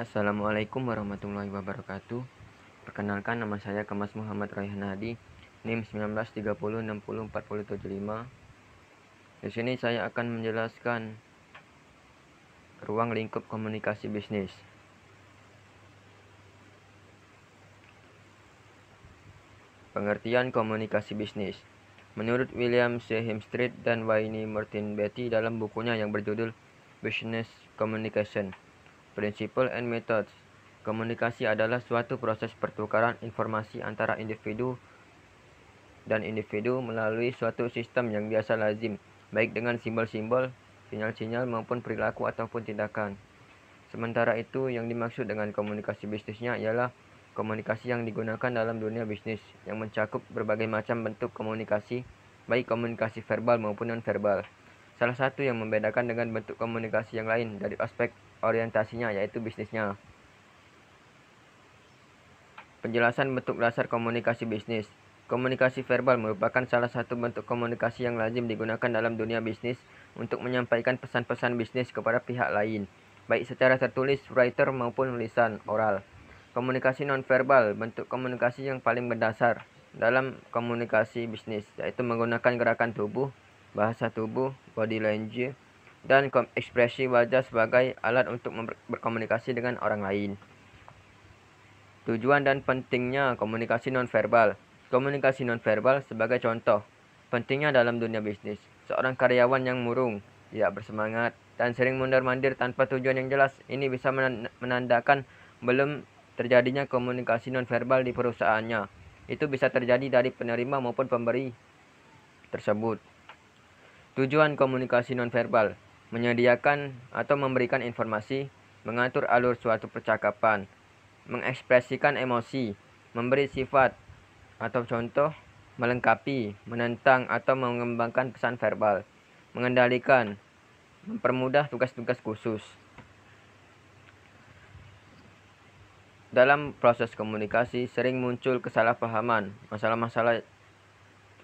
Assalamualaikum warahmatullahi wabarakatuh. Perkenalkan, nama saya Kemas Muhammad Raihan Hadi, NIM 1930604075. Di sini saya akan menjelaskan ruang lingkup komunikasi bisnis. Pengertian komunikasi bisnis. Menurut William C. Hemstreet dan Wayne Martin Beatty dalam bukunya yang berjudul Business Communication, Principles and Methods, komunikasi adalah suatu proses pertukaran informasi antara individu dan individu melalui suatu sistem yang biasa lazim, baik dengan simbol-simbol, sinyal-sinyal maupun perilaku ataupun tindakan. Sementara itu, yang dimaksud dengan komunikasi bisnisnya ialah komunikasi yang digunakan dalam dunia bisnis, yang mencakup berbagai macam bentuk komunikasi, baik komunikasi verbal maupun non-verbal. Salah satu yang membedakan dengan bentuk komunikasi yang lain dari aspek orientasinya yaitu bisnisnya. Penjelasan bentuk dasar komunikasi bisnis. Komunikasi verbal merupakan salah satu bentuk komunikasi yang lazim digunakan dalam dunia bisnis untuk menyampaikan pesan-pesan bisnis kepada pihak lain, baik secara tertulis, writer maupun lisan, oral. Komunikasi nonverbal, bentuk komunikasi yang paling mendasar dalam komunikasi bisnis, yaitu menggunakan gerakan tubuh, bahasa tubuh, body language, dan ekspresi wajah sebagai alat untuk berkomunikasi dengan orang lain. Tujuan dan pentingnya komunikasi nonverbal. Komunikasi nonverbal sebagai contoh pentingnya dalam dunia bisnis. Seorang karyawan yang murung, tidak bersemangat, dan sering mundur-mandir tanpa tujuan yang jelas, ini bisa menandakan belum terjadinya komunikasi nonverbal di perusahaannya. Itu bisa terjadi dari penerima maupun pemberi tersebut. Tujuan komunikasi nonverbal: menyediakan atau memberikan informasi, mengatur alur suatu percakapan, mengekspresikan emosi, memberi sifat atau contoh, melengkapi, menentang atau mengembangkan pesan verbal, mengendalikan, mempermudah tugas-tugas khusus. Dalam proses komunikasi sering muncul kesalahpahaman. Masalah-masalah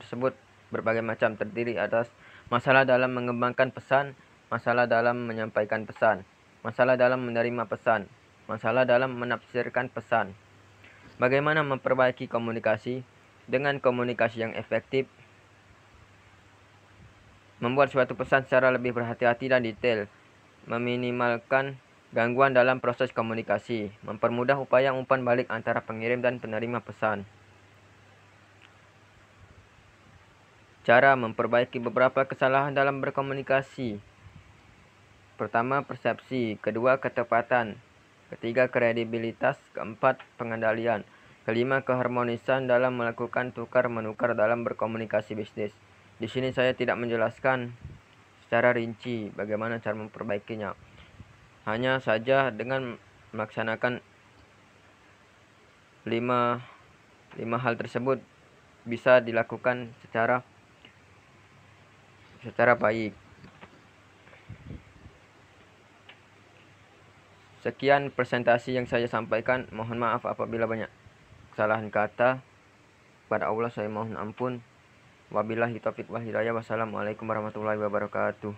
tersebut berbagai macam, terdiri atas masalah dalam mengembangkan pesan, masalah dalam menyampaikan pesan, masalah dalam menerima pesan, masalah dalam menafsirkan pesan. Bagaimana memperbaiki komunikasi? Dengan komunikasi yang efektif, membuat suatu pesan secara lebih berhati-hati dan detail, meminimalkan gangguan dalam proses komunikasi, mempermudah upaya umpan balik antara pengirim dan penerima pesan. Cara memperbaiki beberapa kesalahan dalam berkomunikasi. Pertama, persepsi. Kedua, ketepatan. Ketiga, kredibilitas. Keempat, pengendalian. Kelima, keharmonisan dalam melakukan tukar-menukar dalam berkomunikasi bisnis. Di sini saya tidak menjelaskan secara rinci bagaimana cara memperbaikinya. Hanya saja dengan melaksanakan lima hal tersebut bisa dilakukan secara baik. Sekian presentasi yang saya sampaikan. Mohon maaf apabila banyak kesalahan kata. Pada Allah saya mohon ampun. Wabillahi taufiq wal hidayah. Wassalamualaikum warahmatullahi wabarakatuh.